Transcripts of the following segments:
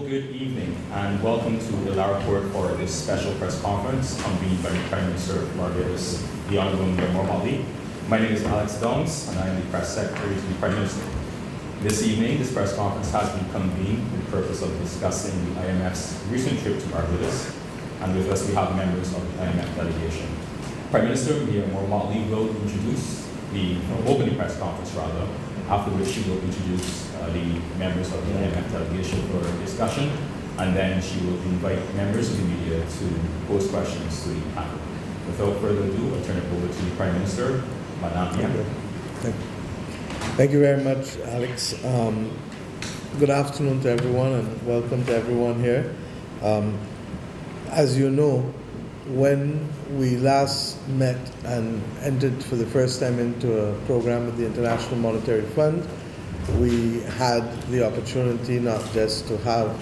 good evening and welcome to the Lara Report for this special press conference convened by the Prime Minister of Barbados, the Honourable Motley. My name is Alex Downs and I am the Press Secretary to the Prime Minister. This evening, this press conference has been convened with the purpose of discussing the IMF's recent trip to Barbados, and with us we have members of the IMF delegation. Prime Minister Motley will introduce the opening press conference after which she will introduce the members of the IMF delegation for discussion, and then she will invite members of the media to pose questions to the panel. Without further ado, I'll turn it over to the Prime Minister, Madame Yang. Thank you very much, Alex. Good afternoon to everyone and welcome to everyone here. As you know, when we last met and entered for the first time into a program with the International Monetary Fund, we had the opportunity not just to have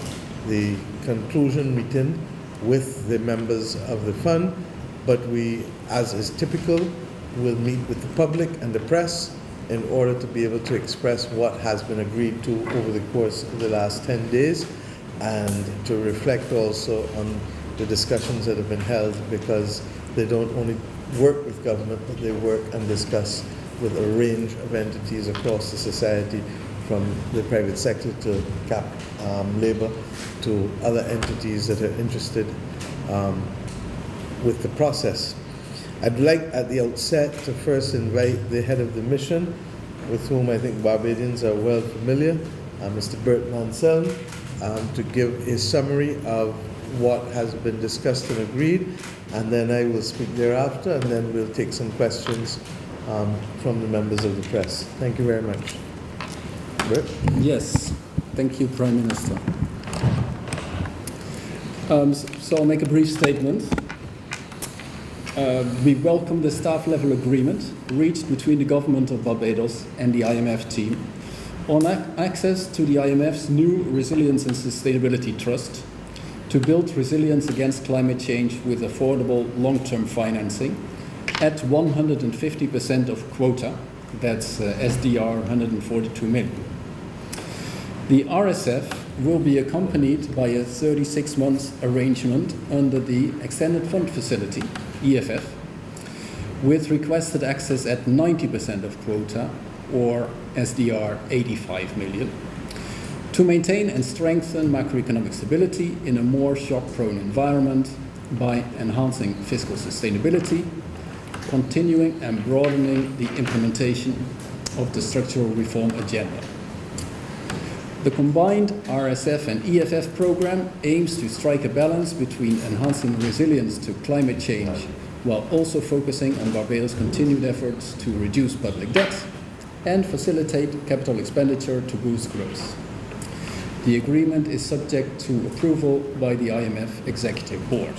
the conclusion meeting with the members of the fund, but we, as is typical, will meet with the public and the press in order to be able to express what has been agreed to over the course of the last 10 days and to reflect also on the discussions that have been held, because they don't only work with government, but they work and discuss with a range of entities across the society, from the private sector to labor to other entities that are interested with the process. I'd like at the outset to first invite the head of the mission, with whom I think Barbadians are well familiar, Mr. Bert Mansell, to give a summary of what has been discussed and agreed, and then I will speak thereafter, and then we'll take some questions from the members of the press. Thank you very much. Bert? Yes, thank you, Prime Minister. So I'll make a brief statement. We welcome the staff-level agreement reached between the government of Barbados and the IMF team on access to the IMF's new Resilience and Sustainability Trust to build resilience against climate change with affordable long-term financing at 150% of quota, that's SDR 142 million. The RSF will be accompanied by a 36-month arrangement under the Extended Fund Facility, EFF, with requested access at 90% of quota, or SDR 85 million, to maintain and strengthen macroeconomic stability in a more shock-prone environment by enhancing fiscal sustainability, continuing and broadening the implementation of the structural reform agenda. The combined RSF and EFF program aims to strike a balance between enhancing resilience to climate change while also focusing on Barbados' continued efforts to reduce public debt and facilitate capital expenditure to boost growth. The agreement is subject to approval by the IMF Executive Board.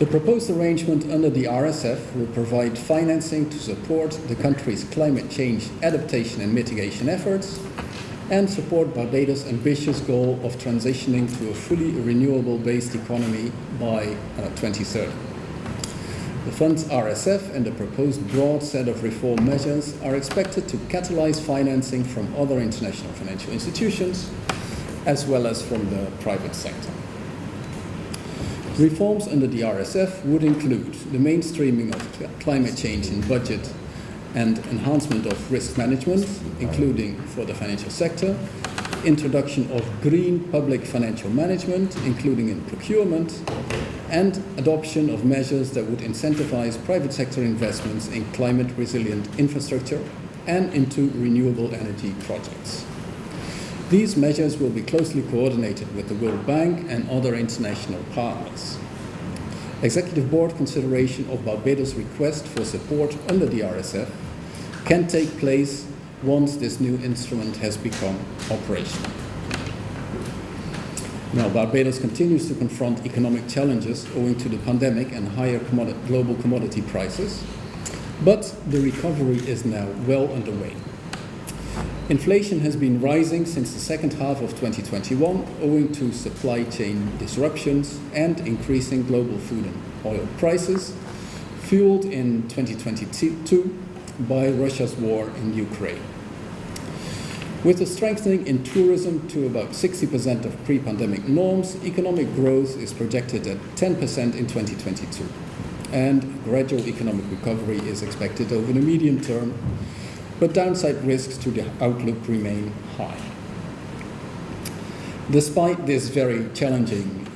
The proposed arrangement under the RSF will provide financing to support the country's climate change adaptation and mitigation efforts and support Barbados' ambitious goal of transitioning to a fully renewable-based economy by 2030. The fund's RSF and the proposed broad set of reform measures are expected to catalyze financing from other international financial institutions, as well as from the private sector. Reforms under the RSF would include the mainstreaming of climate change in budget and enhancement of risk management, including for the financial sector, introduction of green public financial management, including in procurement, and adoption of measures that would incentivize private sector investments in climate-resilient infrastructure and into renewable energy projects. These measures will be closely coordinated with the World Bank and other international partners. Executive Board consideration of Barbados' request for support under the RSF can take place once this new instrument has become operational. Now, Barbados continues to confront economic challenges owing to the pandemic and higher global commodity prices, but the recovery is now well underway. Inflation has been rising since the second half of 2021 owing to supply chain disruptions and increasing global food and oil prices, fueled in 2022 by Russia's war in Ukraine. With a strengthening in tourism to about 60% of pre-pandemic norms, economic growth is projected at 10% in 2022. And gradual economic recovery is expected over the medium term, but downside risks to the outlook remain high. Despite this very challenging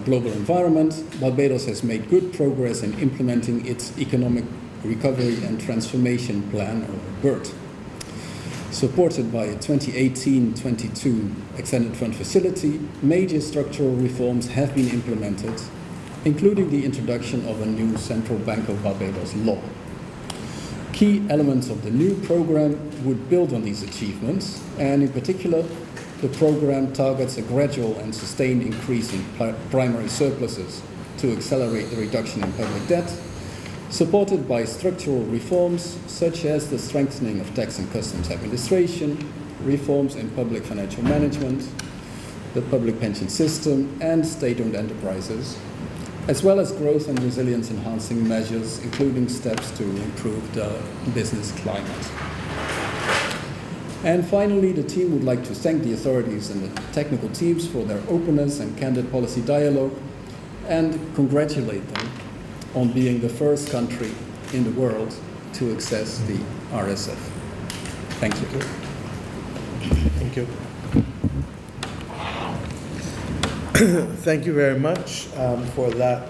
global environment, Barbados has made good progress in implementing its Economic Recovery and Transformation Plan, or BERT. Supported by a 2018-22 Extended Fund Facility, major structural reforms have been implemented, including the introduction of a new Central Bank of Barbados law. Key elements of the new program would build on these achievements, and in particular, the program targets a gradual and sustained increase in primary surpluses to accelerate the reduction in public debt, supported by structural reforms such as the strengthening of tax and customs administration, reforms in public financial management, the public pension system, and state-owned enterprises, as well as growth and resilience enhancing measures, including steps to improve the business climate. And finally, the team would like to thank the authorities and the technical teams for their openness and candid policy dialogue, and congratulate them on being the first country in the world to access the RSF. Thank you. Thank you. Thank you very much for that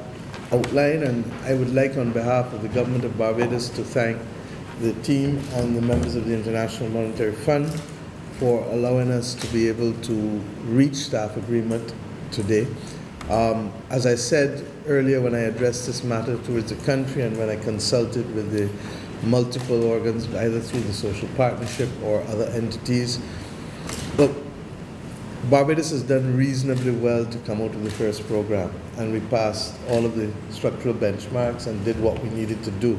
outline, and I would like, on behalf of the Government of Barbados, to thank the team and the members of the International Monetary Fund for allowing us to be able to reach staff agreement today. As I said earlier when I addressed this matter towards the country and when I consulted with the multiple organs, either through the social partnership or other entities, look, Barbados has done reasonably well to come out of the first program, and we passed all of the structural benchmarks and did what we needed to do.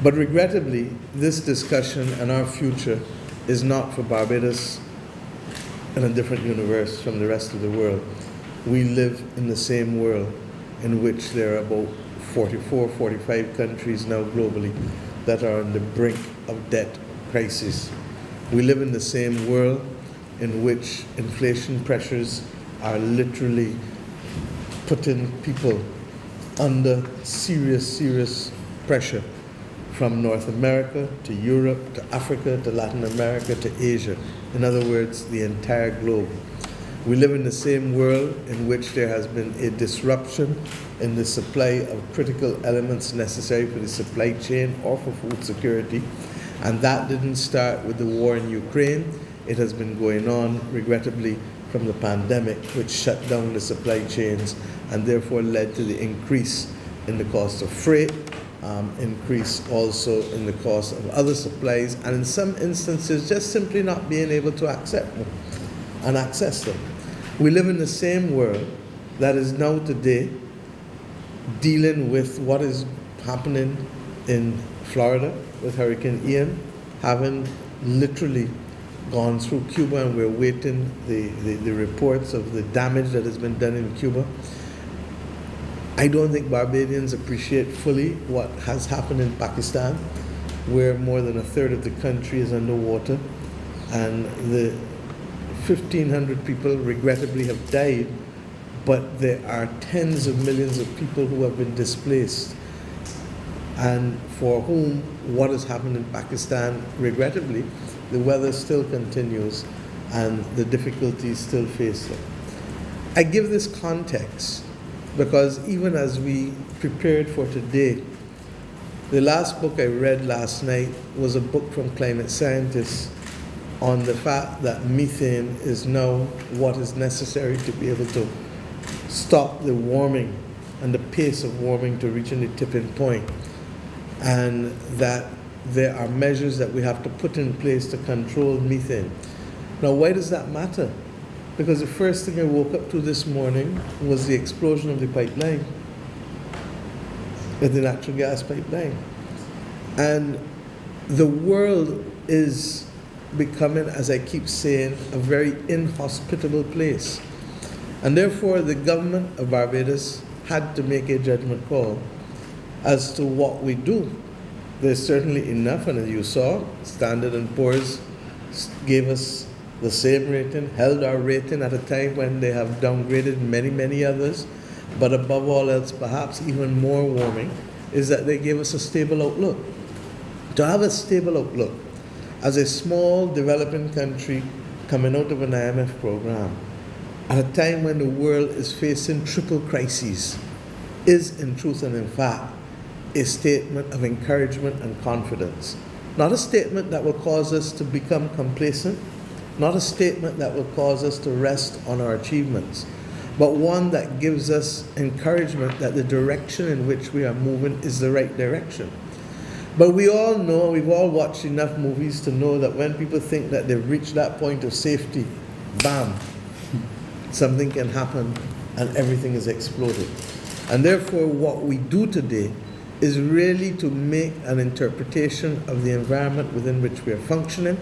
But regrettably, this discussion and our future is not for Barbados in a different universe from the rest of the world. We live in the same world in which there are about 44, 45 countries now globally that are on the brink of debt crisis. We live in the same world in which inflation pressures are literally putting people under serious pressure, from North America to Europe to Africa to Latin America to Asia. In other words, the entire globe. We live in the same world in which there has been a disruption in the supply of critical elements necessary for the supply chain or for food security. And that didn't start with the war in Ukraine. It has been going on, regrettably, from the pandemic, which shut down the supply chains and therefore led to the increase in the cost of freight, increase also in the cost of other supplies, and in some instances just simply not being able to accept them and access them. We live in the same world that is now today dealing with what is happening in Florida with Hurricane Ian, having literally gone through Cuba, and we're waiting the reports of the damage that has been done in Cuba. I don't think Barbadians appreciate fully what has happened in Pakistan, where more than a third of the country is underwater, and the 1,500 people regrettably have died, but there are tens of millions of people who have been displaced, and for whom what has happened in Pakistan, regrettably, the weather still continues and the difficulties still face them. I give this context because even as we prepared for today, the last book I read last night was a book from climate scientists on the fact that methane is now what is necessary to be able to stop the warming and the pace of warming to reaching the tipping point, and that there are measures that we have to put in place to control methane. Now, why does that matter? Because the first thing I woke up to this morning was the explosion of the pipeline, of the natural gas pipeline. And the world is becoming, as I keep saying, a very inhospitable place. And therefore, the government of Barbados had to make a judgment call as to what we do. There's certainly enough, and as you saw, Standard & Poor's gave us the same rating, held our rating at a time when they have downgraded many, many others. But above all else, perhaps even more warming, is that they gave us a stable outlook. To have a stable outlook as a small developing country coming out of an IMF program at a time when the world is facing triple crises is in truth and in fact a statement of encouragement and confidence. Not a statement that will cause us to become complacent, not a statement that will cause us to rest on our achievements, but one that gives us encouragement that the direction in which we are moving is the right direction. But we all know, we've all watched enough movies to know that when people think that they've reached that point of safety, bam, something can happen and everything is exploded. And therefore, what we do today is really to make an interpretation of the environment within which we are functioning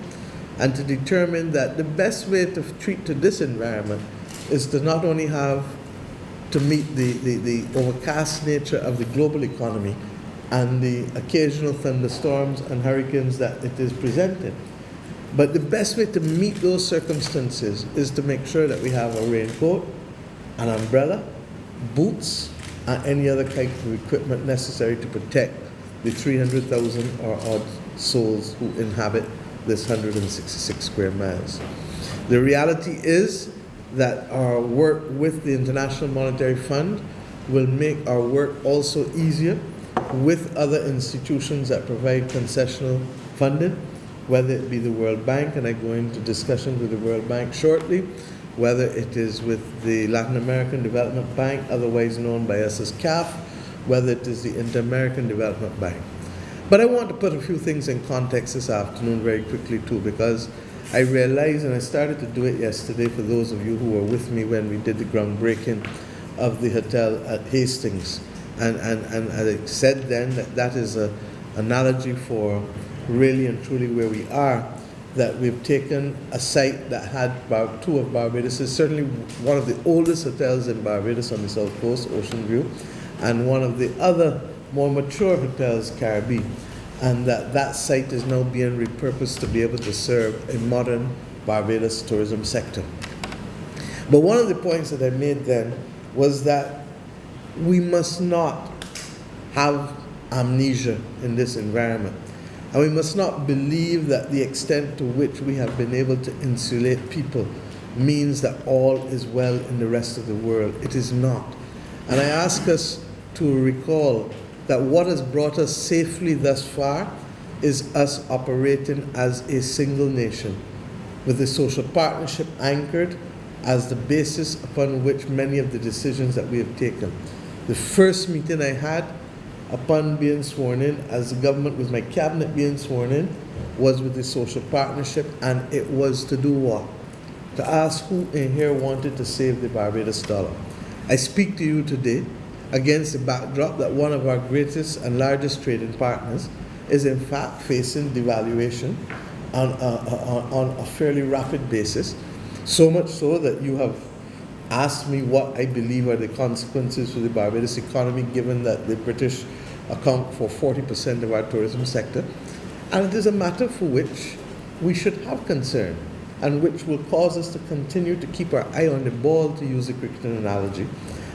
and to determine that the best way to treat to this environment is to not only have to meet the overcast nature of the global economy and the occasional thunderstorms and hurricanes that it is presenting, but the best way to meet those circumstances is to make sure that we have a raincoat, an umbrella, boots, and any other type of equipment necessary to protect the 300,000 or odd souls who inhabit this 166 square miles. The reality is that our work with the International Monetary Fund will make our work also easier with other institutions that provide concessional funding, whether it be the World Bank, and I go into discussion with the World Bank shortly, whether it is with the Latin American Development Bank, otherwise known by us as CAF, whether it is the Inter-American Development Bank. But I want to put a few things in context this afternoon very quickly too, because I realized, and I started to do it yesterday for those of you who were with me when we did the groundbreaking of the hotel at Hastings. And I said then that that is an analogy for really and truly where we are, that we've taken a site that had two of Barbados, certainly one of the oldest hotels in Barbados on the south coast, Ocean View, and one of the other more mature hotels, Caribbean, and that site is now being repurposed to be able to serve a modern Barbados tourism sector. But one of the points that I made then was that we must not have amnesia in this environment. And we must not believe that the extent to which we have been able to insulate people means that all is well in the rest of the world. It is not. And I ask us to recall that what has brought us safely thus far is us operating as a single nation, with the social partnership anchored as the basis upon which many of the decisions that we have taken. The first meeting I had upon being sworn in as the government, with my cabinet being sworn in, was with the social partnership, and it was to do what? To ask who in here wanted to save the Barbados dollar. I speak to you today against the backdrop that one of our greatest and largest trading partners is in fact facing devaluation on a fairly rapid basis, so much so that you have asked me what I believe are the consequences for the Barbados economy, given that the British account for 40% of our tourism sector. And it is a matter for which we should have concern, and which will cause us to continue to keep our eye on the ball, to use the cricketing analogy,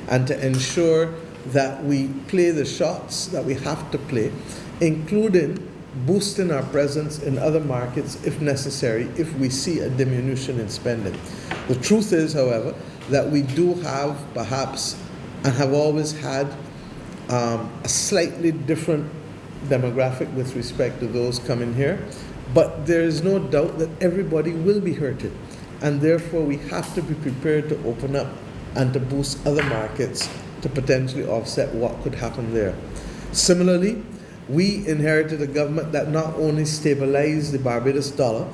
and to ensure that we play the shots that we have to play, including boosting our presence in other markets if necessary, if we see a diminution in spending. The truth is, however, that we do have perhaps, and have always had, a slightly different demographic with respect to those coming here, but there is no doubt that everybody will be hurted, and therefore we have to be prepared to open up and to boost other markets to potentially offset what could happen there. Similarly, we inherited a government that not only stabilized the Barbados dollar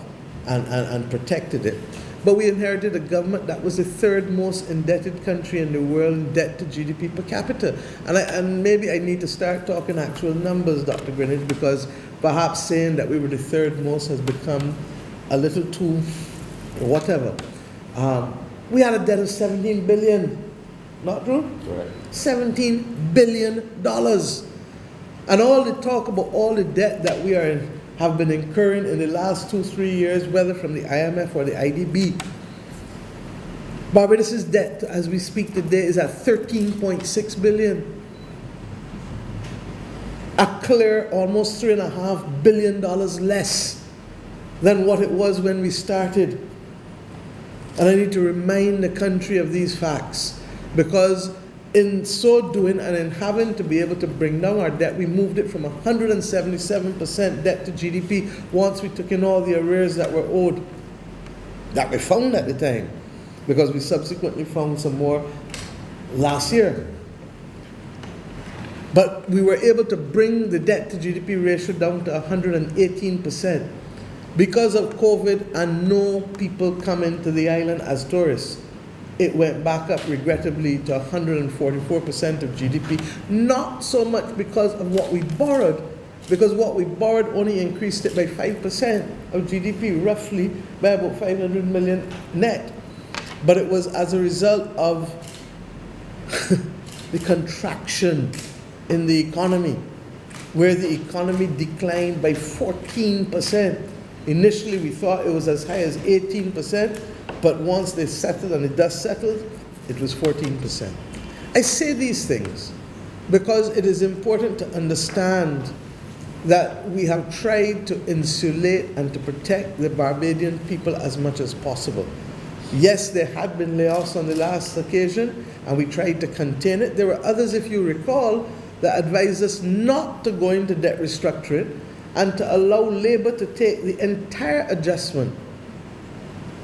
and protected it, but we inherited a government that was the third most indebted country in the world in debt to GDP per capita. And maybe I need to start talking actual numbers, Dr. Greenidge, because perhaps saying that we were the third most has become a little too whatever. We had a debt of $17 billion. Not true? Correct. $17 billion. And all the talk about all the debt that we have been incurring in the last 2-3 years, whether from the IMF or the IDB. Barbados' debt, as we speak today, is at $13.6 billion. A clear almost $3.5 billion less than what it was when we started. And I need to remind the country of these facts, because in so doing and in having to be able to bring down our debt, we moved it from 177% debt to GDP once we took in all the arrears that were owed, that we found at the time, because we subsequently found some more last year. But we were able to bring the debt to GDP ratio down to 118% because of COVID and no people coming to the island as tourists. It went back up regrettably to 144% of GDP, not so much because of what we borrowed, because what we borrowed only increased it by 5% of GDP, roughly by about 500 million net. But it was as a result of the contraction in the economy, where the economy declined by 14%. Initially, we thought it was as high as 18%, but once they settled and the dust settled, it was 14%. I say these things because it is important to understand that we have tried to insulate and to protect the Barbadian people as much as possible. Yes, there had been layoffs on the last occasion, and we tried to contain it. There were others, if you recall, that advised us not to go into debt restructuring and to allow Labour to take the entire adjustment.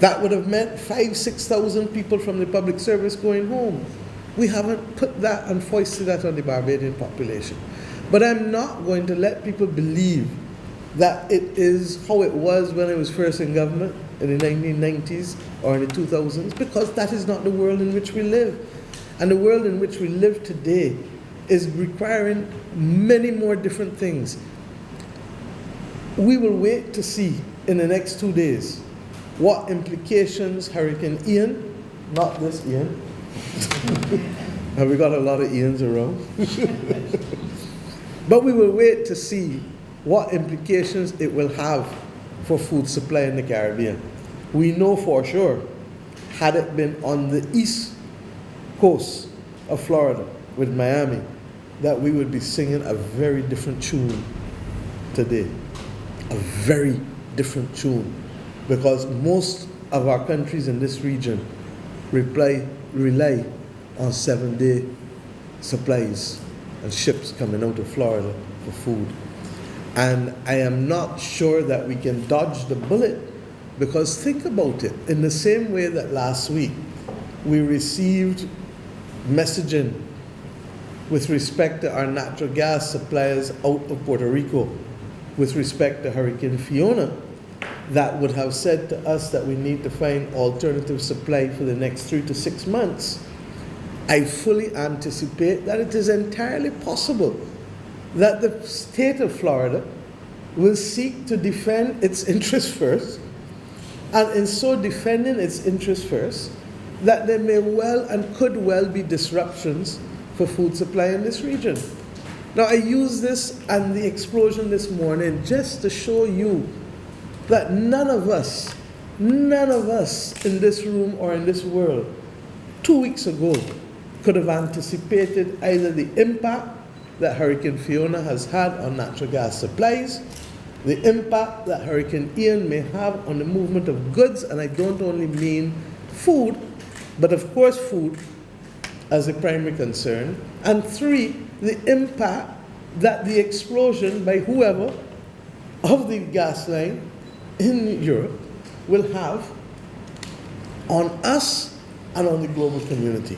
That would have meant 5,000-6,000 people from the public service going home. We haven't put that and foisted that on the Barbadian population. But I'm not going to let people believe that it is how it was when I was first in government in the 1990s or in the 2000s, because that is not the world in which we live. And the world in which we live today is requiring many more different things. We will wait to see in the next 2 days what implications Hurricane Ian, not this Ian, and we got a lot of Ians around, but we will wait to see what implications it will have for food supply in the Caribbean. We know for sure, had it been on the east coast of Florida with Miami, that we would be singing a very different tune today. A very different tune. Because most of our countries in this region rely on 7-day supplies and ships coming out of Florida for food. And I am not sure that we can dodge the bullet, because think about it. In the same way that last week we received messaging with respect to our natural gas suppliers out of Puerto Rico, with respect to Hurricane Fiona, that would have said to us that we need to find alternative supply for the next 3 to 6 months. I fully anticipate that it is entirely possible that the state of Florida will seek to defend its interests first, and in so defending its interests first, that there may well and could well be disruptions for food supply in this region. Now, I use this and the explosion this morning just to show you that none of us in this room or in this world 2 weeks ago could have anticipated either the impact that Hurricane Fiona has had on natural gas supplies, the impact that Hurricane Ian may have on the movement of goods, and I don't only mean food, but of course food as a primary concern, and 3, the impact that the explosion by whoever of the gas line in Europe will have on us and on the global community.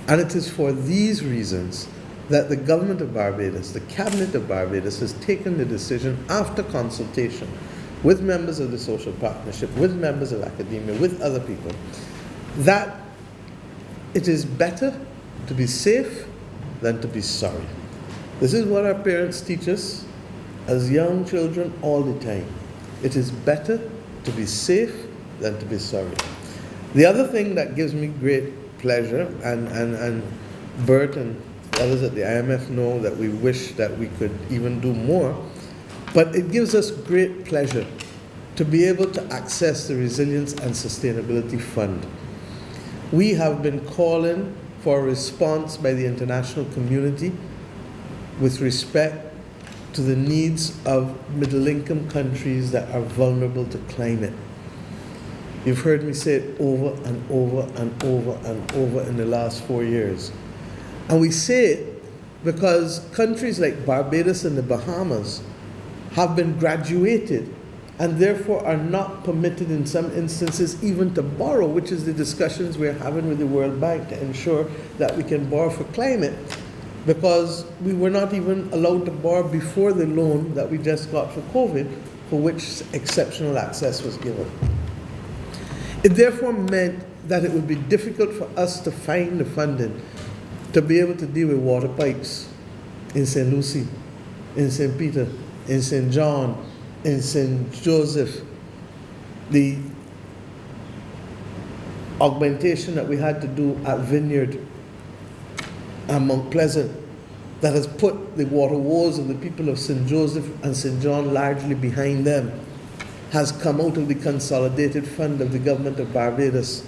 And it is for these reasons that the government of Barbados, the cabinet of Barbados, has taken the decision after consultation with members of the social partnership, with members of academia, with other people, that it is better to be safe than to be sorry. This is what our parents teach us as young children all the time. It is better to be safe than to be sorry. The other thing that gives me great pleasure, and Bert and others at the IMF know that we wish that we could even do more, But it gives us great pleasure to be able to access the Resilience and Sustainability Fund. We have been calling for a response by the international community with respect to the needs of middle-income countries that are vulnerable to climate. You've heard me say it over and over and over and over in the last 4 years. And we say it because countries like Barbados and the Bahamas have been graduated and therefore are not permitted in some instances even to borrow, which is the discussions we're having with the World Bank to ensure that we can borrow for climate, because we were not even allowed to borrow before the loan that we just got for COVID, for which exceptional access was given. It therefore meant that it would be difficult for us to find the funding to be able to deal with water pipes in St. Lucie, in St. Peter, in St. John, in St. Joseph. The augmentation that we had to do at Vineyard and Mount Pleasant that has put the water woes of the people of St. Joseph and St. John largely behind them has come out of the consolidated fund of the government of Barbados.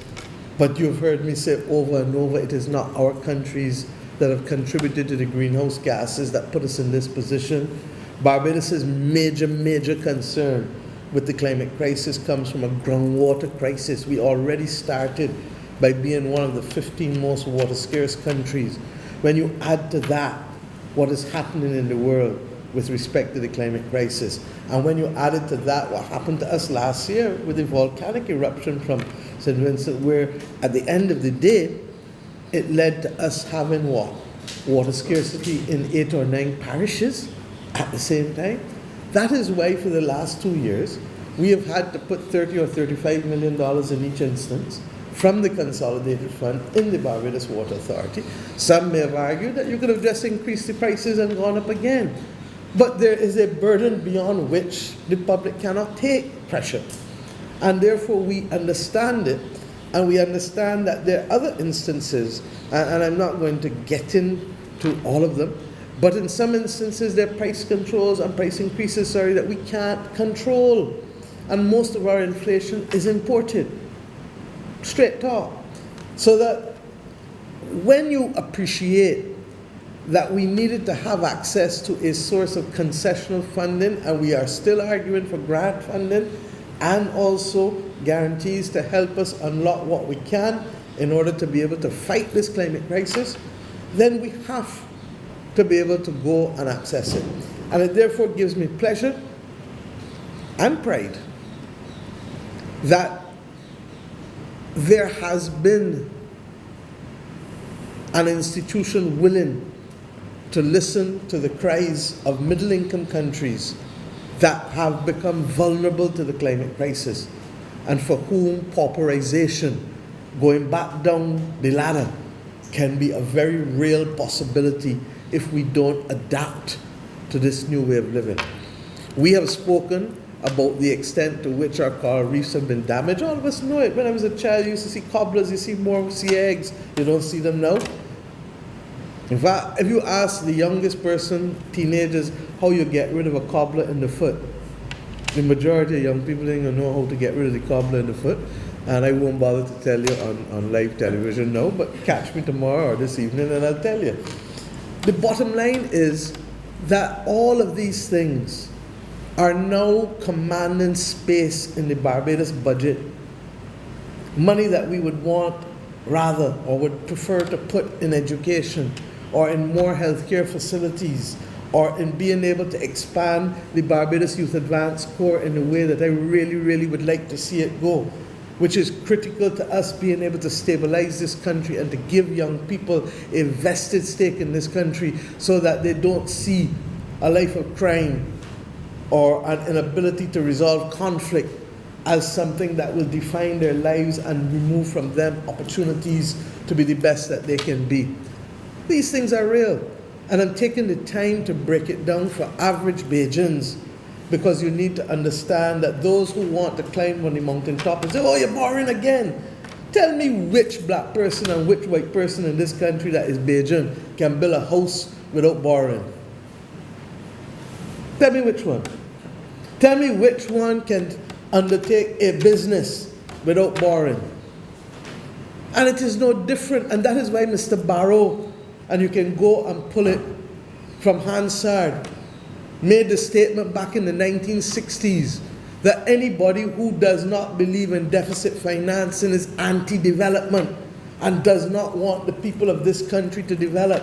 But you've heard me say over and over, it is not our countries that have contributed to the greenhouse gases that put us in this position. Barbados' major concern with the climate crisis comes from a groundwater crisis. We already started by being one of the 15 most water scarce countries. When you add to that what is happening in the world with respect to the climate crisis, and when you added to that what happened to us last year with the volcanic eruption from St. Vincent, where at the end of the day, it led to us having what? Water scarcity in 8 or 9 parishes at the same time. That is why for the last 2 years, we have had to put $30 or $35 million in each instance from the consolidated fund in the Barbados Water Authority. Some may have argued that you could have just increased the prices and gone up again. But there is a burden beyond which the public cannot take pressure. And therefore we understand it, and we understand that there are other instances, and I'm not going to get into all of them, but in some instances there are price controls and price increases, that we can't control. And most of our inflation is imported. Straight talk. So that when you appreciate that we needed to have access to a source of concessional funding, and we are still arguing for grant funding, and also guarantees to help us unlock what we can in order to be able to fight this climate crisis, then we have to be able to go and access it. And it therefore gives me pleasure and pride that there has been an institution willing to listen to the cries of middle-income countries that have become vulnerable to the climate crisis, and for whom pauperization, going back down the ladder, can be a very real possibility if we don't adapt to this new way of living. We have spoken about the extent to which our coral reefs have been damaged. All of us know it. When I was a child, you used to see cobblers, you see more sea eggs. You don't see them now. In fact, if you ask the youngest person, teenagers, how you get rid of a cobbler in the foot, the majority of young people don't know how to get rid of the cobbler in the foot. And I won't bother to tell you on live television now, but catch me tomorrow or this evening and I'll tell you. The bottom line is that all of these things are now commanding space in the Barbados budget. Money that we would want rather, or would prefer to put in education, or in more healthcare facilities, or in being able to expand the Barbados Youth Advance Corps in a way that I really would like to see it go, which is critical to us being able to stabilize this country and to give young people a vested stake in this country so that they don't see a life of crime or an inability to resolve conflict as something that will define their lives and remove from them opportunities to be the best that they can be. These things are real, and I'm taking the time to break it down for average Bajans, because you need to understand that those who want to climb on the mountaintop and say, oh, you're borrowing again. Tell me which black person and which white person in this country that is Bajan can build a house without borrowing. Tell me which one. Tell me which one can undertake a business without borrowing. And it is no different, and that is why Mr. Barrow, and you can go and pull it from Hansard, made the statement back in the 1960s that anybody who does not believe in deficit financing is anti-development and does not want the people of this country to develop,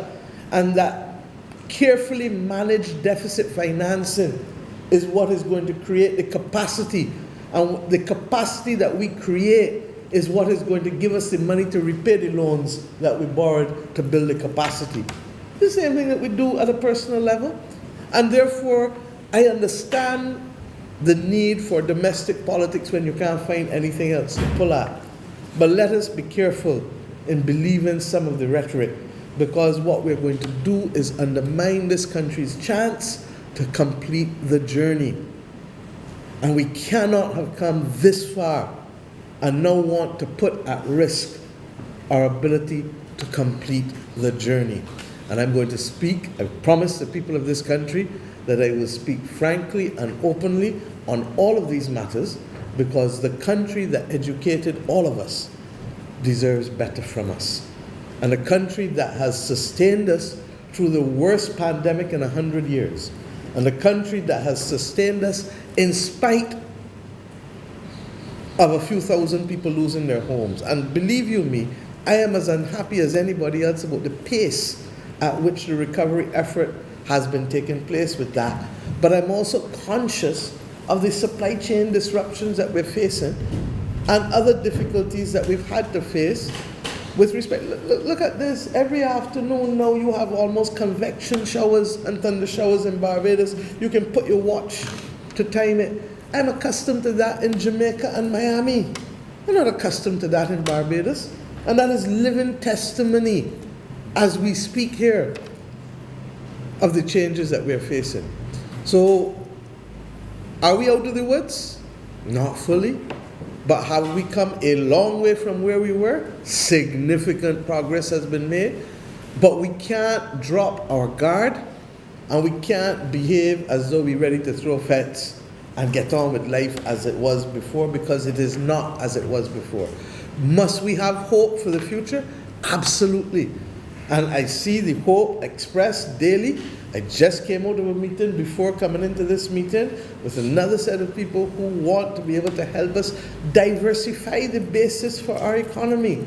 and that carefully managed deficit financing is what is going to create the capacity, and the capacity that we create is what is going to give us the money to repay the loans that we borrowed to build the capacity. The same thing that we do at a personal level. And therefore, I understand the need for domestic politics when you can't find anything else to pull at. But let us be careful in believing some of the rhetoric, because what we're going to do is undermine this country's chance to complete the journey. And we cannot have come this far and now want to put at risk our ability to complete the journey. And I'm going to speak, I promise the people of this country that I will speak frankly and openly on all of these matters, because the country that educated all of us deserves better from us. And a country that has sustained us through the worst pandemic in 100 years, and a country that has sustained us in spite of a few thousand people losing their homes. And believe you me, I am as unhappy as anybody else about the pace at which the recovery effort has been taking place with that. But I'm also conscious of the supply chain disruptions that we're facing and other difficulties that we've had to face with respect. Look at this. Every afternoon now you have almost convection showers and thunder showers in Barbados. You can put your watch to time it. I'm accustomed to that in Jamaica and Miami. I'm not accustomed to that in Barbados. And that is living testimony as we speak here of the changes that we're facing. So, are we out of the woods? Not fully. But have we come a long way from where we were? Significant progress has been made. But we can't drop our guard, and we can't behave as though we're ready to throw fits and get on with life as it was before, because it is not as it was before. Must we have hope for the future? Absolutely. And I see the hope expressed daily. I just came out of a meeting before coming into this meeting with another set of people who want to be able to help us diversify the basis for our economy.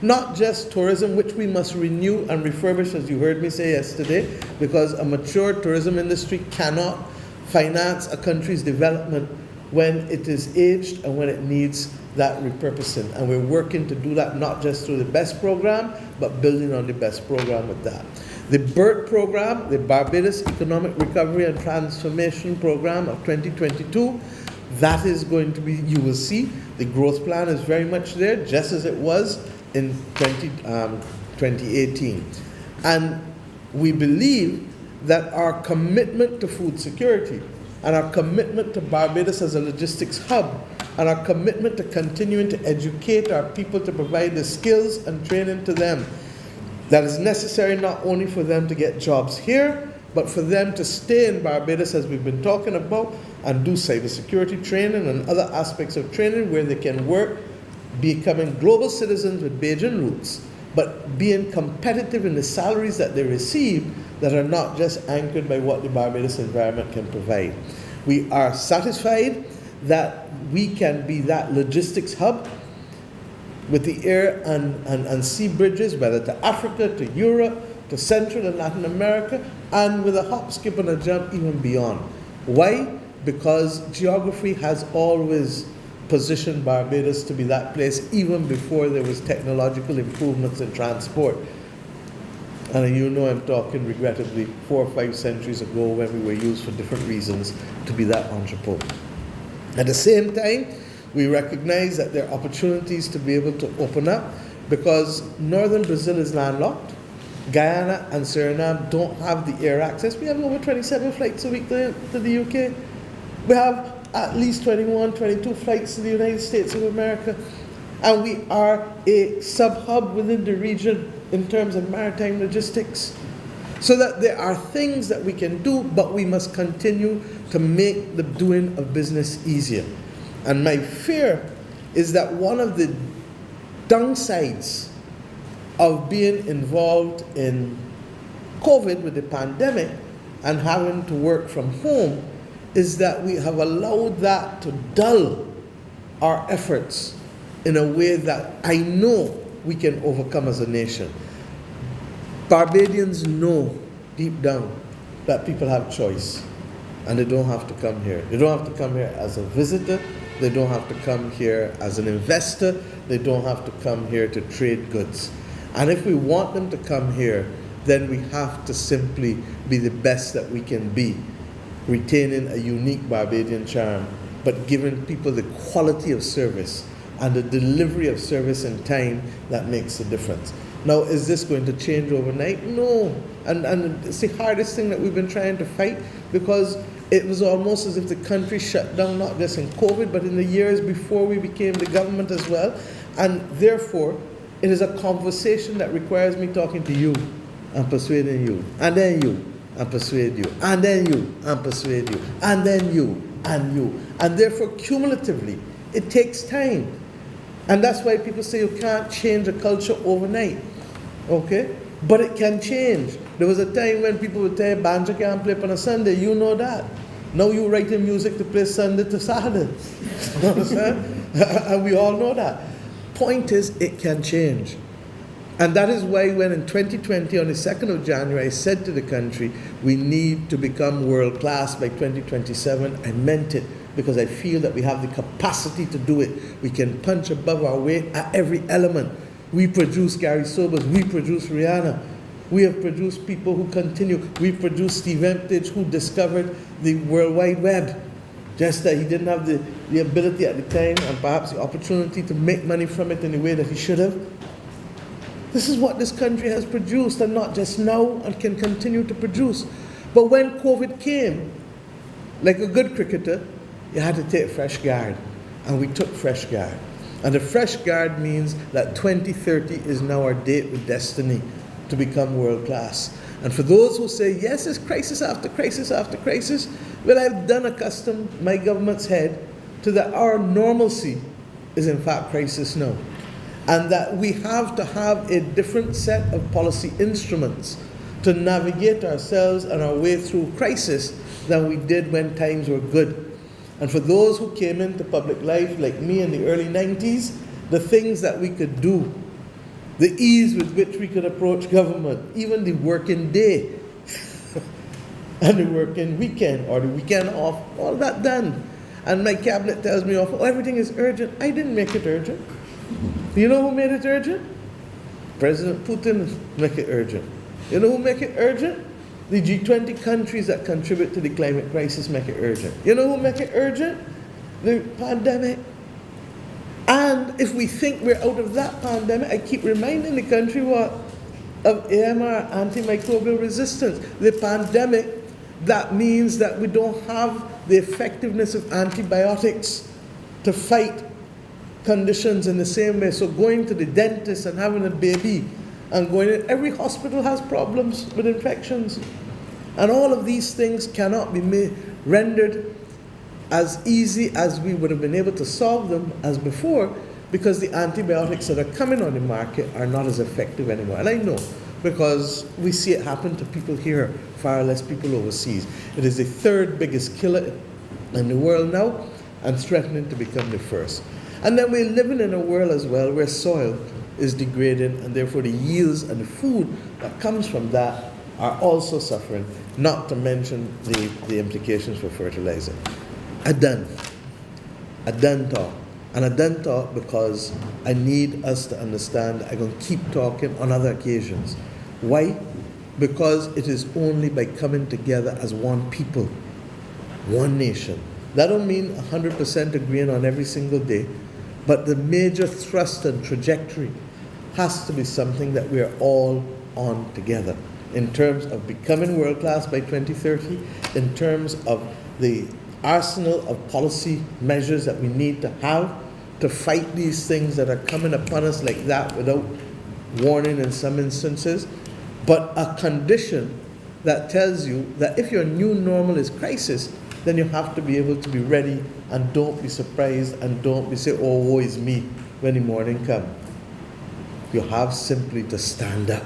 Not just tourism, which we must renew and refurbish, as you heard me say yesterday, because a mature tourism industry cannot finance a country's development when it is aged and when it needs that repurposing. And we're working to do that not just through the BEST program, but building on the BEST program with that. The BERT program, the Barbados Economic Recovery and Transformation Program of 2022, that is going to be, you will see, the growth plan is very much there, just as it was in 2018. And we believe that our commitment to food security and our commitment to Barbados as a logistics hub and our commitment to continuing to educate our people to provide the skills and training to them that is necessary not only for them to get jobs here, but for them to stay in Barbados, as we've been talking about, and do cybersecurity training and other aspects of training where they can work, becoming global citizens with Bajan roots, but being competitive in the salaries that they receive that are not just anchored by what the Barbados environment can provide. We are satisfied that we can be that logistics hub with the air and sea bridges, whether to Africa, to Europe, to Central and Latin America, and with a hop, skip, and a jump even beyond. Why? Because geography has always positioned Barbados to be that place even before there was technological improvements in transport. And you know I'm talking, regrettably, 4 or 5 centuries ago when we were used for different reasons to be that entrepot. At the same time, we recognize that there are opportunities to be able to open up, because northern Brazil is landlocked. Guyana and Suriname don't have the air access. We have over 27 flights a week to the UK. We have at least 21, 22 flights to the United States of America. And we are a sub-hub within the region in terms of maritime logistics. So that there are things that we can do, but we must continue to make the doing of business easier. And my fear is that one of the downsides of being involved in COVID with the pandemic and having to work from home is that we have allowed that to dull our efforts in a way that I know we can overcome as a nation. Barbadians know deep down that people have choice and they don't have to come here. They don't have to come here as a visitor. They don't have to come here as an investor. They don't have to come here to trade goods. And if we want them to come here, then we have to simply be the best that we can be, retaining a unique Barbadian charm, but giving people the quality of service and the delivery of service in time that makes a difference. Now, is this going to change overnight? No. And it's the hardest thing that we've been trying to fight, because it was almost as if the country shut down, not just in COVID, but in the years before we became the government as well. And therefore, it is a conversation that requires me talking to you and persuading you, and then you and persuade you, and then you and persuade you, and then you and you. And therefore, cumulatively, it takes time. And that's why people say you can't change a culture overnight. Okay? But it can change. There was a time when people would tell you banjo can't play on a Sunday. You know that. Now you're writing music to play Sunday to Saturday. You understand? And we all know that. Point is, it can change. And that is why when in 2020, on the 2nd of January, I said to the country, we need to become world class by 2027, I meant it, because I feel that we have the capacity to do it. We can punch above our weight at every element. We produce Gary Sobers, we produce Rihanna. We have produced people who continue. We produced Steve Emptage, who discovered the World Wide Web. Just that he didn't have the ability at the time and perhaps the opportunity to make money from it in the way that he should have. This is what this country has produced, and not just now, and can continue to produce. But when COVID came, like a good cricketer, you had to take fresh guard. And we took fresh guard. And the fresh guard means that 2030 is now our date with destiny to become world class. And for those who say, yes, it's crisis after crisis after crisis, well, I've done accustom my government's head to that our normalcy is in fact crisis now. And that we have to have a different set of policy instruments to navigate ourselves and our way through crisis than we did when times were good. And for those who came into public life, like me in the early 90s, the things that we could do, the ease with which we could approach government, even the working day and the working weekend or the weekend off, all that done. And my cabinet tells me, oh, everything is urgent. I didn't make it urgent. You know who made it urgent? President Putin make it urgent. You know who make it urgent? The G20 countries that contribute to the climate crisis make it urgent. You know who make it urgent? The pandemic. And if we think we're out of that pandemic, I keep reminding the country what? Of AMR, antimicrobial resistance. The pandemic, that means that we don't have the effectiveness of antibiotics to fight conditions in the same way. So going to the dentist and having a baby and going in, every hospital has problems with infections. And all of these things cannot be rendered as easy as we would have been able to solve them as before, because the antibiotics that are coming on the market are not as effective anymore. And I know, because we see it happen to people here, far less people overseas. It is the third biggest killer in the world now, and threatening to become the first. And then we're living in a world as well where soil is degrading, and therefore the yields and the food that comes from that are also suffering, not to mention the implications for fertilizer. I done talk. And I done talk because I need us to understand I'm going to keep talking on other occasions. Why? Because it is only by coming together as one people, one nation. That don't mean 100% agreeing on every single day, but the major thrust and trajectory has to be something that we are all on together in terms of becoming world class by 2030, in terms of the arsenal of policy measures that we need to have to fight these things that are coming upon us like that without warning in some instances, but a condition that tells you that if your new normal is crisis, then you have to be able to be ready and don't be surprised and don't be say, oh, woe is me when the morning comes. You have simply to stand up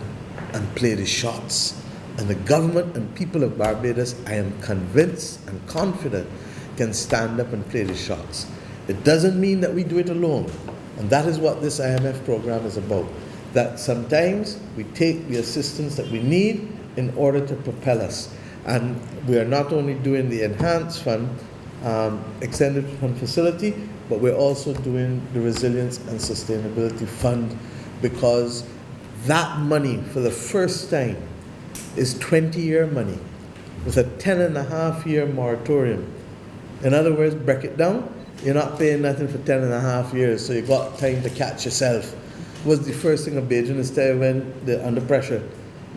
and play the shots. And the government and people of Barbados, I am convinced and confident, can stand up and play the shots. It doesn't mean that we do it alone. And that is what this IMF program is about. That sometimes we take the assistance that we need in order to propel us. And we are not only doing the enhanced fund, extended fund facility, but we're also doing the resilience and sustainability fund, because that money for the first time is 20-year money with a 10.5-year moratorium. In other words, break it down, you're not paying nothing for 10.5 years, so you got time to catch yourself. Was the first thing a Bajan is telling when they're under pressure.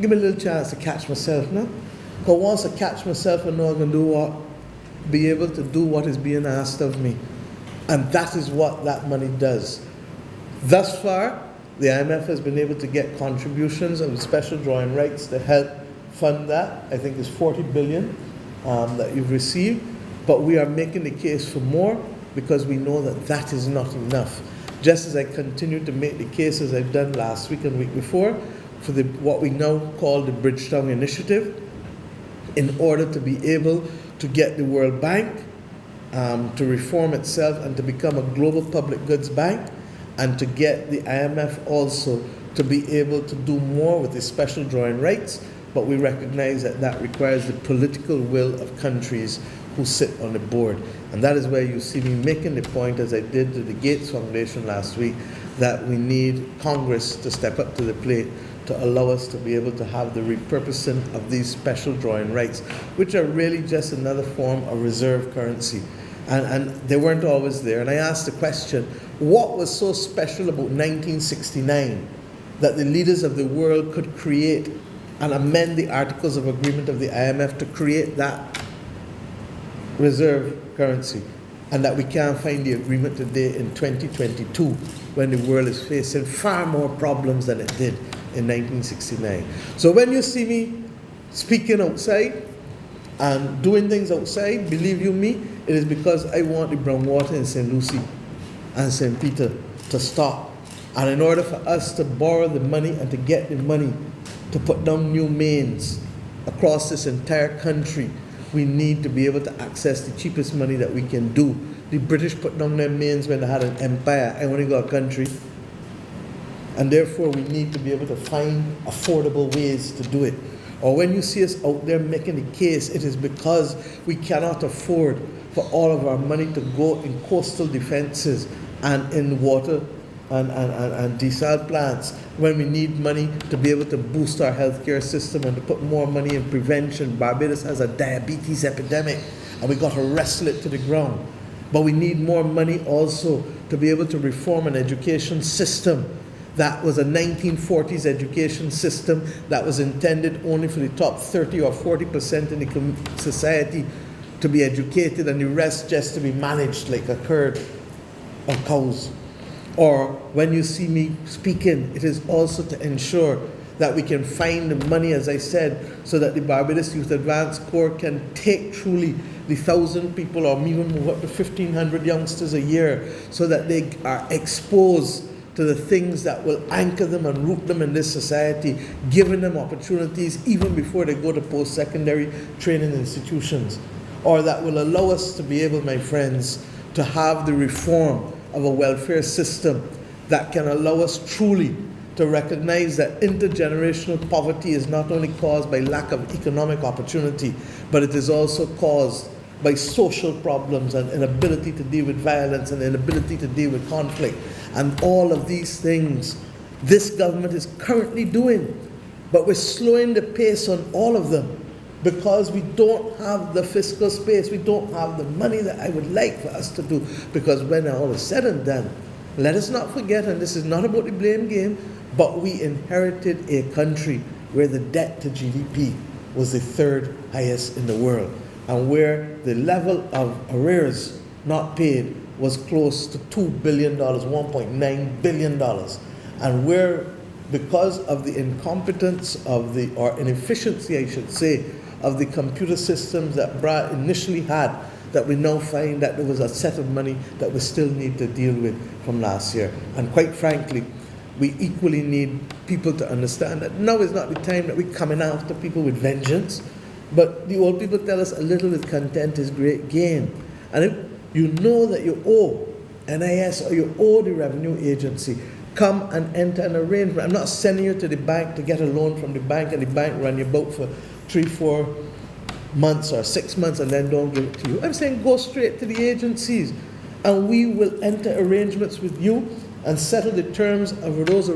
Give me a little chance to catch myself now. Because once I catch myself, I know I can do what? Be able to do what is being asked of me. And that is what that money does. Thus far, the IMF has been able to get contributions of special drawing rights to help fund that. I think it's 40 billion that you've received. But we are making the case for more because we know that that is not enough. Just as I continue to make the case as I've done last week and week before for what we now call the Bridgetown Initiative, in order to be able to get the World Bank to reform itself and to become a global public goods bank, and to get the IMF also to be able to do more with the special drawing rights. But we recognize that that requires the political will of countries who sit on the board. And that is where you see me making the point, as I did to the Gates Foundation last week, that we need Congress to step up to the plate to allow us to be able to have the repurposing of these special drawing rights, which are really just another form of reserve currency. And they weren't always there. And I asked the question, what was so special about 1969 that the leaders of the world could create and amend the Articles of Agreement of the IMF to create that reserve currency, and that we can't find the agreement today in 2022 when the world is facing far more problems than it did in 1969. So when you see me speaking outside and doing things outside, believe you me, it is because I want the brown water in St. Lucie and St. Peter to stop. And in order for us to borrow the money and to get the money to put down new mains across this entire country, we need to be able to access the cheapest money that we can do. The British put down their mains when they had an empire. I only got a country. And therefore we need to be able to find affordable ways to do it. Or when you see us out there making the case, it is because we cannot afford for all of our money to go in coastal defenses and in water and desal plants, when we need money to be able to boost our healthcare system and to put more money in prevention. Barbados has a diabetes epidemic and we got to wrestle it to the ground. But we need more money also to be able to reform an education system that was a 1940s education system that was intended only for the top 30 or 40% in the society to be educated, and the rest just to be managed like a herd of cows. Or when you see me speaking, it is also to ensure that we can find the money, as I said, so that the Barbados Youth Advance Corps can take truly the 1,000 people or even move up to 1,500 youngsters a year, so that they are exposed to the things that will anchor them and root them in this society, giving them opportunities even before they go to post-secondary training institutions. Or that will allow us to be able, my friends, to have the reform of a welfare system that can allow us truly to recognize that intergenerational poverty is not only caused by lack of economic opportunity, but it is also caused by social problems and inability to deal with violence and inability to deal with conflict. And all of these things this government is currently doing. But we're slowing the pace on all of them because we don't have the fiscal space. We don't have the money that I would like for us to do. Because when all is said and done, let us not forget, and this is not about the blame game, but we inherited a country where the debt to GDP was the third highest in the world, and where the level of arrears not paid was close to $2 billion, $1.9 billion, and where because of the incompetence of the, or inefficiency, I should say, of the computer systems that BRA initially had, that we now find that there was a set of money that we still need to deal with from last year. And quite frankly, we equally need people to understand that now is not the time that we're coming after people with vengeance, but the old people tell us a little with content is great gain. And if you know that you owe NIS or you owe the revenue agency, come and enter an arrangement. I'm not sending you to the bank to get a loan from the bank and the bank run your boat for 3-4 months or 6 months and then don't give it to you. I'm saying go straight to the agencies and we will enter arrangements with you and settle the terms of those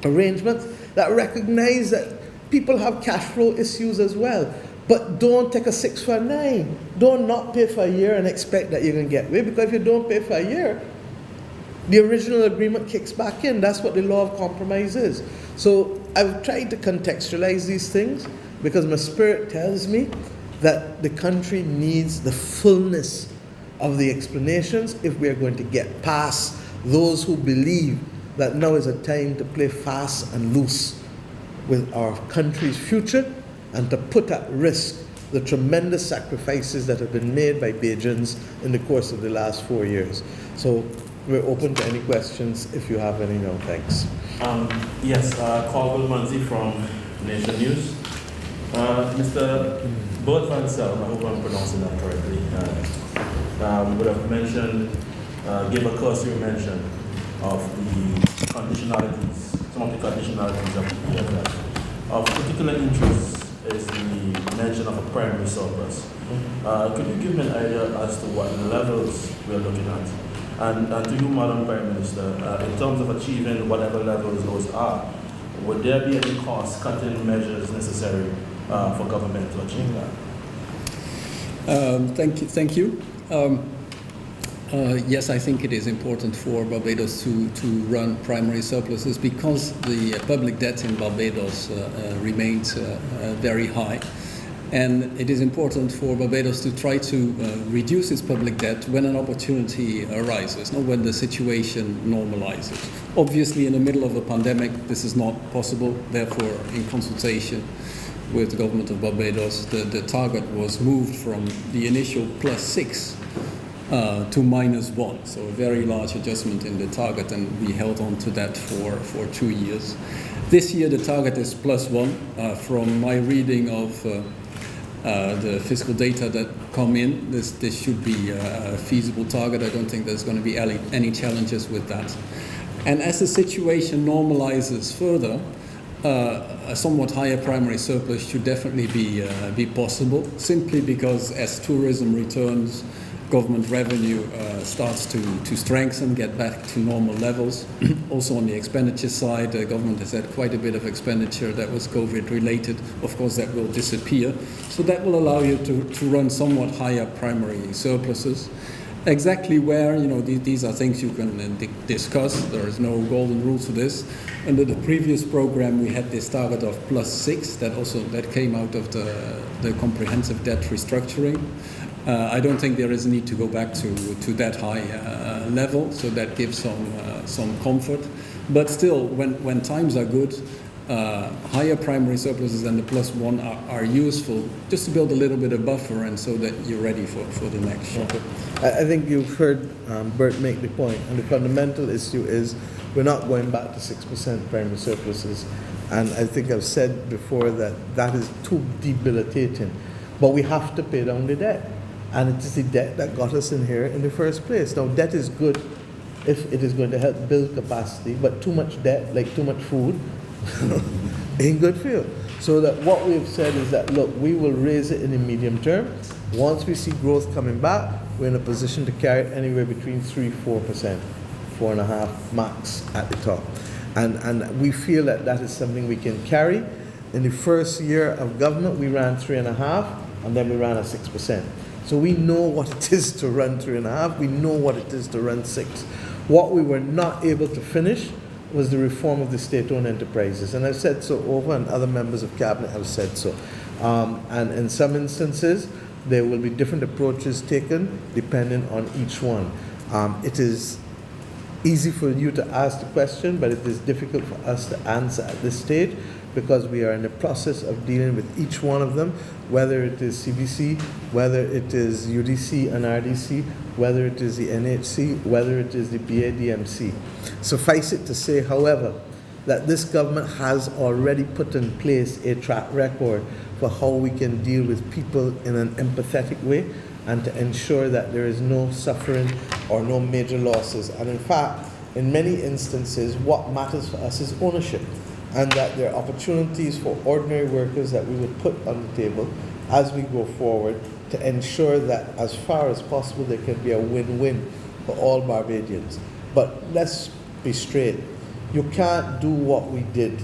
arrangements that recognize that people have cash flow issues as well. But don't take a 6 for a 9. Don't not pay for a year and expect that you're going to get away, because if you don't pay for a year, the original agreement kicks back in. That's what the law of compromise is. So I've tried to contextualize these things because my spirit tells me that the country needs the fullness of the explanations if we are going to get past those who believe that now is a time to play fast and loose with our country's future and to put at risk the tremendous sacrifices that have been made by Bajans in the course of the last 4 years. So we're open to any questions if you have any now. Thanks. Yes, Colville Manzi from Nation News. Mr. Bert Van Sel, I hope I'm pronouncing that correctly, would have mentioned, gave a cursory mention of the conditionalities, some of the conditionalities of the EFF. Of particular interest is the mention of a primary surplus. Could you give me an idea as to what levels we're looking at? And to you, Madam Prime Minister, in terms of achieving whatever levels those are, would there be any cost-cutting measures necessary for government to achieve that? Thank you. Yes, I think it is important for Barbados to run primary surpluses because the public debt in Barbados remains very high. And it is important for Barbados to try to reduce its public debt when an opportunity arises, not when the situation normalizes. Obviously, in the middle of a pandemic, this is not possible. Therefore, in consultation with the government of Barbados, the target was moved from the initial +6 to -1. So a very large adjustment in the target, and we held on to that for 2 years. This year, the target is +1. From my reading of the fiscal data that come in, this should be a feasible target. I don't think there's going to be any challenges with that. And as the situation normalizes further, a somewhat higher primary surplus should definitely be possible, simply because as tourism returns, government revenue starts to strengthen, get back to normal levels. Also on the expenditure side, the government has had quite a bit of expenditure that was COVID related. Of course, that will disappear. So that will allow you to run somewhat higher primary surpluses. Exactly where, these are things you can discuss. There is no golden rule to this. Under the previous program, we had this target of +6 that came out of the comprehensive debt restructuring. I don't think there is a need to go back to that high level, so that gives some comfort. But still, when times are good, higher primary surpluses than the +1 are useful, just to build a little bit of buffer and so that you're ready for the next shock. I think you've heard Bert make the point, and the fundamental issue is we're not going back to 6% primary surpluses. And I think I've said before that is too debilitating. But we have to pay down the debt. And it is the debt that got us in here in the first place. Now, debt is good if it is going to help build capacity, but too much debt, like too much food, ain't good for you. So that what we've said is that, look, we will raise it in the medium term. Once we see growth coming back, we're in a position to carry it anywhere between 3-4%, 4.5 max at the top. And we feel that is something we can carry. In the first year of government, we ran 3.5, and then we ran at 6%. So we know what it is to run 3.5. We know what it is to run 6. What we were not able to finish was the reform of the state-owned enterprises. And I've said so over, and other members of cabinet have said so. And in some instances, there will be different approaches taken depending on each one. It is easy for you to ask the question, but it is difficult for us to answer at this stage because we are in the process of dealing with each one of them, whether it is CBC, whether it is UDC and RDC, whether it is the NHC, whether it is the BADMC. Suffice it to say, however, that this government has already put in place a track record for how we can deal with people in an empathetic way and to ensure that there is no suffering or no major losses. And in fact, in many instances, what matters for us is ownership, and that there are opportunities for ordinary workers that we would put on the table as we go forward to ensure that as far as possible there can be a win-win for all Barbadians. But let's be straight. You can't do what we did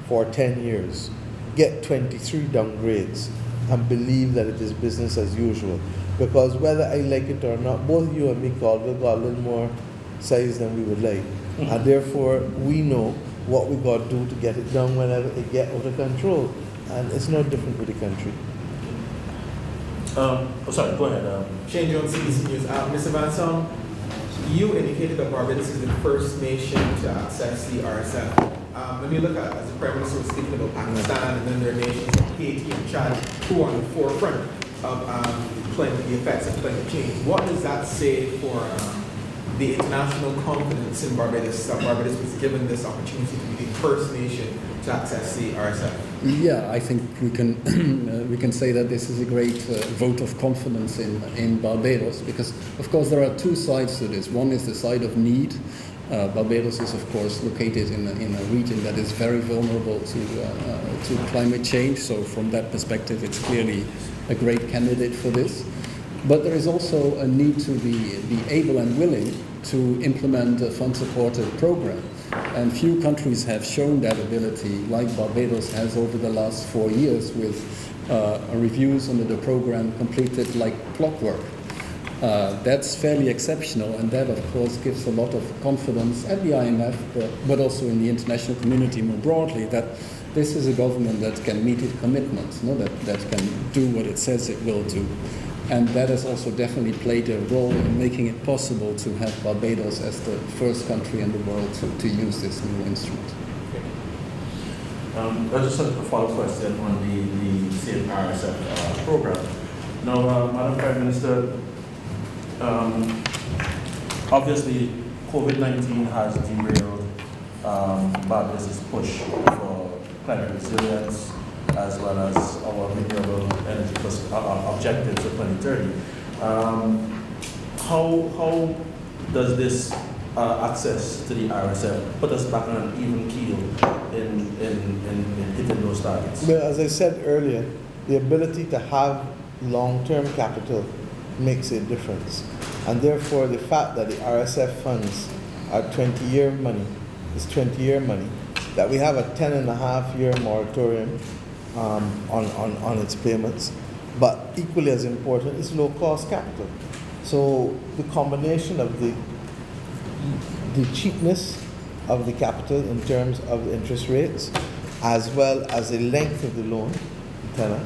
for 10 years, get 23 downgrades, and believe that it is business as usual. Because whether I like it or not, both you and me, Colville, got a little more size than we would like. And therefore, we know what we got to do to get it done whenever it get out of control. And it's no different with the country. Sorry, go ahead. Shane Jones, CBC News. Mr. Van Song, you indicated that Barbados is the first nation to access the RSF. When you look at, as the Prime Minister was speaking about Pakistan, and then there are nations like Haiti and Chad who are on the forefront of the effects of climate change. What does that say for the international confidence in Barbados, that Barbados was given this opportunity to be the first nation to access the RSF? Yeah, I think we can we can say that this is a great vote of confidence in Barbados, because of course there are two sides to this. One is the side of need. Barbados is of course located in a region that is very vulnerable to climate change. So from that perspective, it's clearly a great candidate for this. But there is also a need to be able and willing to implement a fund-supported program. And few countries have shown that ability, like Barbados has over the last 4 years, with reviews under the program completed like clockwork. That's fairly exceptional, and that of course gives a lot of confidence at the IMF, but also in the international community more broadly, that this is a government that can meet its commitments, that can do what it says it will do. And that has also definitely played a role in making it possible to have Barbados as the first country in the world to use this new instrument. I just have a follow-up question on the same RSF program. Now, Madam Prime Minister, obviously COVID-19 has derailed Barbados' push for climate resilience, as well as our renewable energy objectives for 2030. How does this access to the RSF put us back on an even keel in hitting those targets? Well, as I said earlier, the ability to have long-term capital makes a difference. And therefore, the fact that the RSF funds are 20-year money, is 20-year money, that we have a 10.5-year moratorium on its payments, but equally as important is low-cost capital. So the combination of the cheapness of the capital in terms of the interest rates, as well as the length of the loan tenor,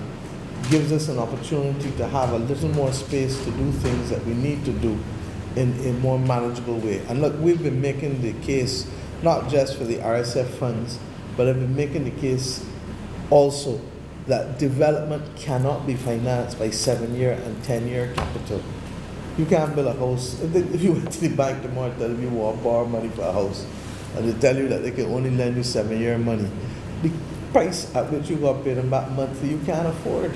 gives us an opportunity to have a little more space to do things that we need to do in a more manageable way. And look, we've been making the case not just for the RSF funds, but I've been making the case also that development cannot be financed by 7-year and 10-year capital. You can't build a house. If you went to the bank tomorrow and tell them you want to borrow money for a house, and they tell you that they can only lend you 7-year money, the price at which you got to pay them back monthly, you can't afford.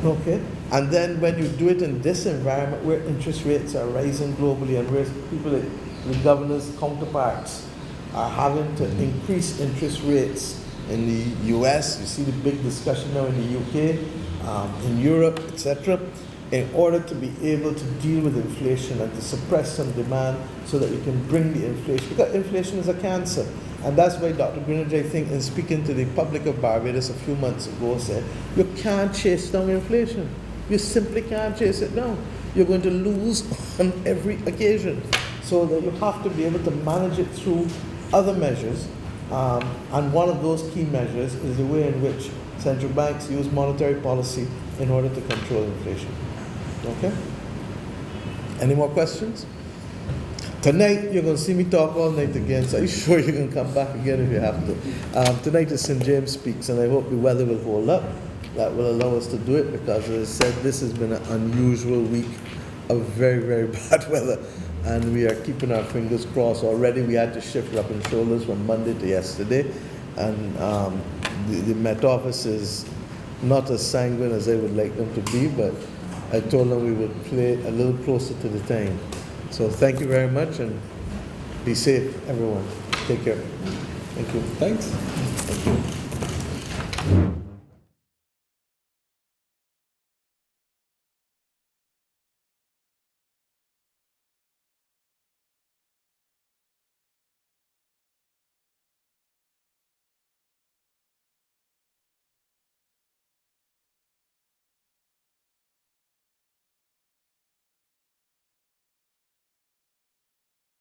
Okay? And then when you do it in this environment where interest rates are rising globally and where people, the governors' counterparts, are having to increase interest rates in the US, you see the big discussion now in the UK, in Europe, etc., in order to be able to deal with inflation and to suppress some demand so that we can bring the inflation, because inflation is a cancer. And that's why Dr. Greenidge, I think, in speaking to the public of Barbados a few months ago, said, you can't chase down inflation. You simply can't chase it down. You're going to lose on every occasion. So that you have to be able to manage it through other measures. And one of those key measures is the way in which central banks use monetary policy in order to control inflation. Okay? Any more questions? Tonight, you're going to see me talk all night again, so are you sure you can come back again if you have to? Tonight is St. James Speaks, and I hope the weather will hold up. That will allow us to do it, because as I said, this has been an unusual week of very, very bad weather, and we are keeping our fingers crossed. Already we had to shift Rub and Shoulders from Monday to yesterday, and the Met Office is not as sanguine as I would like them to be, but I told them we would play a little closer to the time. So thank you very much, and be safe, everyone. Take care. Thank you. Thanks. Thank you.